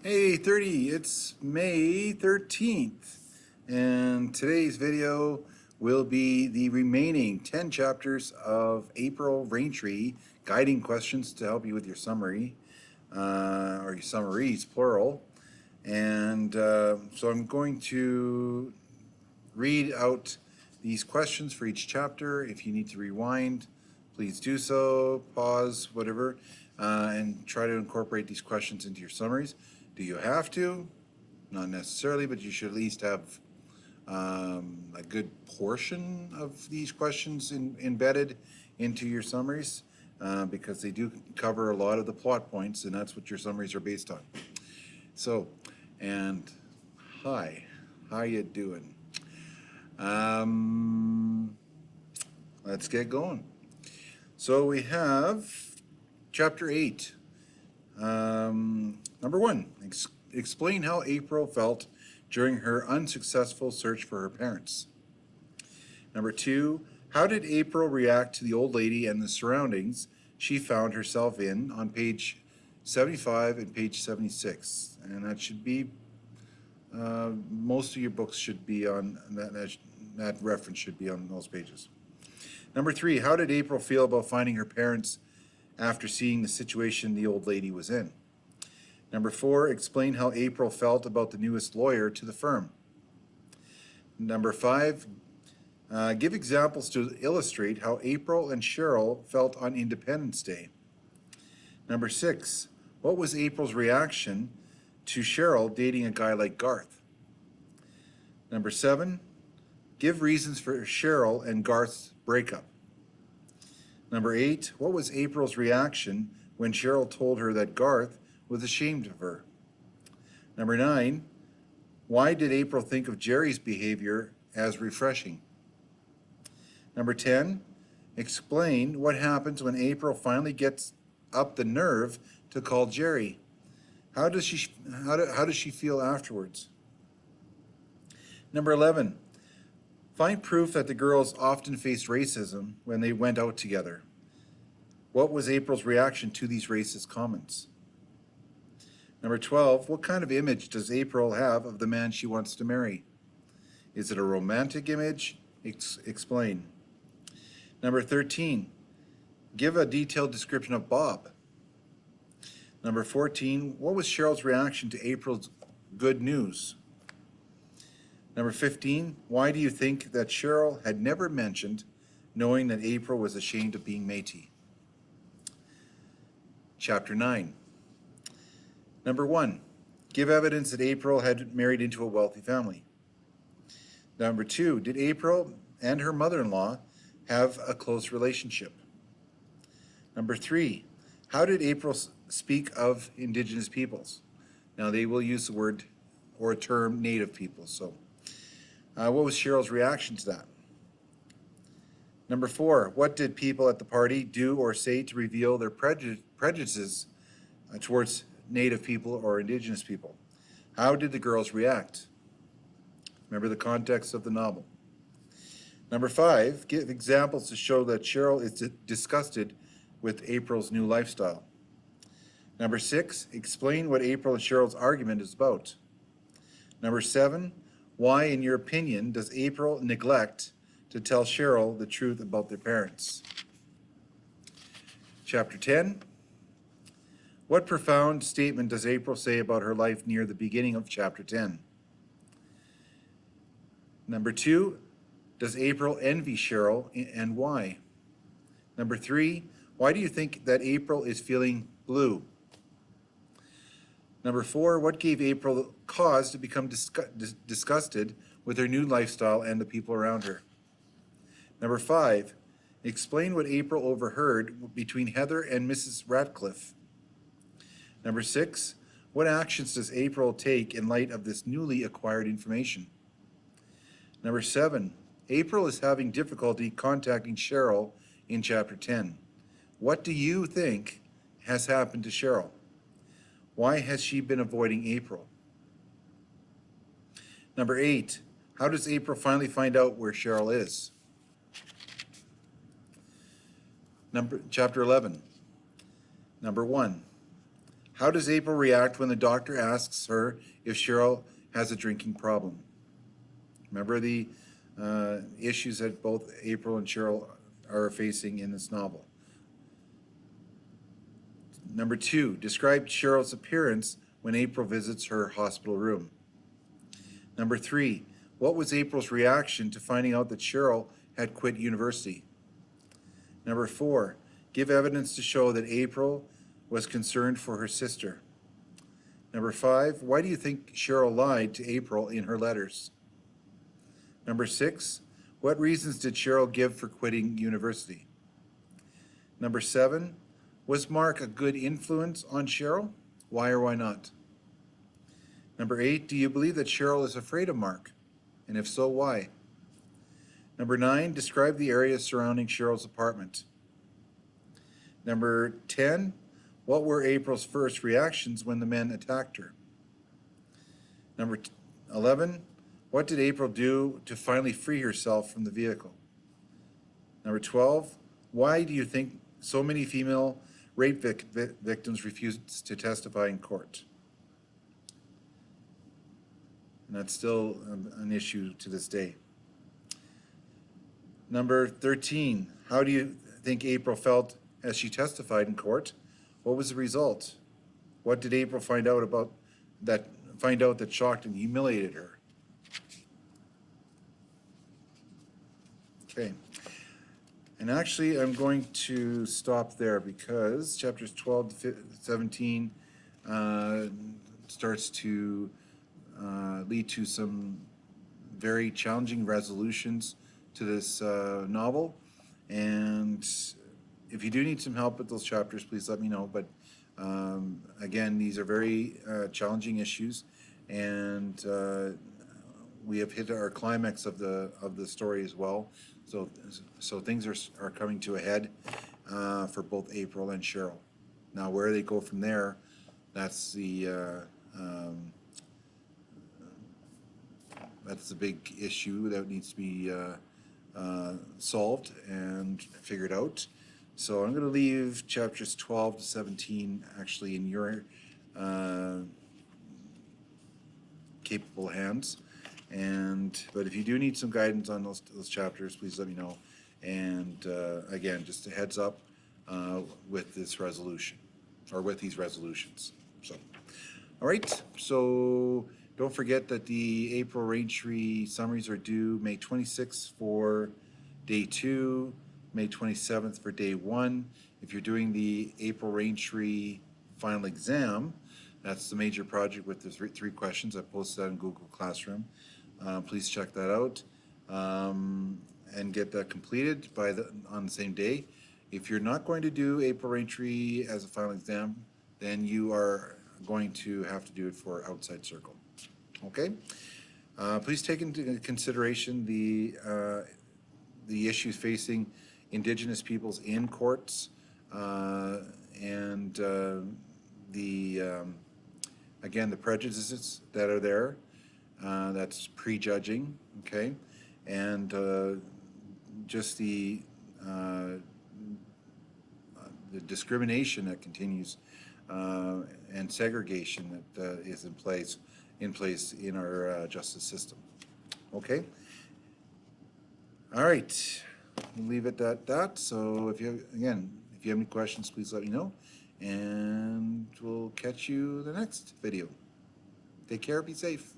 Hey, A30, it's May 13th, and today's video will be the remaining 10 chapters of April Raintree guiding questions to help you with your summary, or your summaries, plural. And so I'm going to read out these questions for each chapter. If you need to rewind, please do so, pause, whatever, and try to incorporate these questions into your summaries. Do you have to? Not necessarily, but you should at least have a good portion of these questions embedded into your summaries because they do cover a lot of the plot points, and that's what your summaries are based on. So, and hi, how you doing? Let's get going. So we have chapter 8. Number 1, explain how April felt during her unsuccessful search for her parents. Number 2, how did April react to the old lady and the surroundings she found herself in on page 75 and page 76? And that should be, most of your books should be on, that reference should be on those pages. Number 3, how did April feel about finding her parents after seeing the situation the old lady was in? Number 4, explain how April felt about the newest lawyer to the firm. Number 5, give examples to illustrate how April and Cheryl felt on Independence Day. Number 6, what was April's reaction to Cheryl dating a guy like Garth? Number 7, give reasons for Cheryl and Garth's breakup. Number 8, what was April's reaction when Cheryl told her that Garth was ashamed of her? Number 9, why did April think of Jerry's behavior as refreshing? Number 10, explain what happens when April finally gets up the nerve to call Jerry. How does she feel afterwards? Number 11, find proof that the girls often faced racism when they went out together. What was April's reaction to these racist comments? Number 12, what kind of image does April have of the man she wants to marry? Is it a romantic image? Explain. Number 13, give a detailed description of Bob. Number 14, what was Cheryl's reaction to April's good news? Number 15, why do you think that Cheryl had never mentioned knowing that April was ashamed of being Métis? Chapter 9. Number 1, give evidence that April had married into a wealthy family. Number 2, did April and her mother-in-law have a close relationship? Number 3, how did April speak of Indigenous peoples? Now they will use the word or a term Native peoples, so what was Cheryl's reaction to that? Number 4, what did people at the party do or say to reveal their prejudices towards Native people or Indigenous people? How did the girls react? Remember the context of the novel. Number 5, give examples to show that Cheryl is disgusted with April's new lifestyle. Number 6, explain what April and Cheryl's argument is about. Number 7, why, in your opinion, does April neglect to tell Cheryl the truth about their parents? Chapter 10, what profound statement does April say about her life near the beginning of chapter 10? Number 2, does April envy Cheryl and why? Number 3, why do you think that April is feeling blue? Number 4, what gave April cause to become disgusted with her new lifestyle and the people around her? Number 5, explain what April overheard between Heather and Mrs. Ratcliffe. Number 6, what actions does April take in light of this newly acquired information? Number 7, April is having difficulty contacting Cheryl in chapter 10. What do you think has happened to Cheryl? Why has she been avoiding April? Number 8, how does April finally find out where Cheryl is? Chapter 11. Number 1, How does April react when the doctor asks her if Cheryl has a drinking problem? Remember the issues that both April and Cheryl are facing in this novel. Number 2, describe Cheryl's appearance when April visits her hospital room. Number 3, what was April's reaction to finding out that Cheryl had quit university? Number 4, give evidence to show that April was concerned for her sister. Number 5, why do you think Cheryl lied to April in her letters? Number 6, what reasons did Cheryl give for quitting university? Number 7, was Mark a good influence on Cheryl? Why or why not? Number 8, do you believe that Cheryl is afraid of Mark? And if so, why? Number 9, describe the area surrounding Cheryl's apartment. Number 10, what were April's first reactions when the men attacked her? Number 11, what did April do to finally free herself from the vehicle? Number 12, why do you think so many female rape victims refused to testify in court? And that's still an issue to this day. Number 13, how do you think April felt as she testified in court? What was the result? What did April find out that shocked and humiliated her? Okay. And actually, I'm going to stop there because chapters 12 to 17 starts to lead to some very challenging resolutions to this novel. And if you do need some help with those chapters, please let me know. But again, these are very challenging issues, and we have hit our climax of the story as well. So things are coming to a head for both April and Cheryl. Now, where they go from there, that's the big issue that needs to be solved and figured out. So I'm going to leave chapters 12 to 17 actually in your capable hands. But if you do need some guidance on those chapters, please let me know. And again, just a heads up with this resolution, or with these resolutions. So, all right. So don't forget that the April Raintree summaries are due May 26th for day 2, May 27th for day 1. If you're doing the April Raintree final exam, that's the major project with the 3 questions. I posted that in Google Classroom. Please check that out and get that completed on the same day. If you're not going to do April Raintree as a final exam, then you are going to have to do it for outside circle. Okay? Please take into consideration the issues facing Indigenous peoples in courts and again, the prejudices that are there. That's prejudging, okay, and just the discrimination that continues and segregation that is in place in our justice system. Okay. All right. We'll leave it at that. So if you have any questions, please let me know, and we'll catch you in the next video. Take care. Be safe.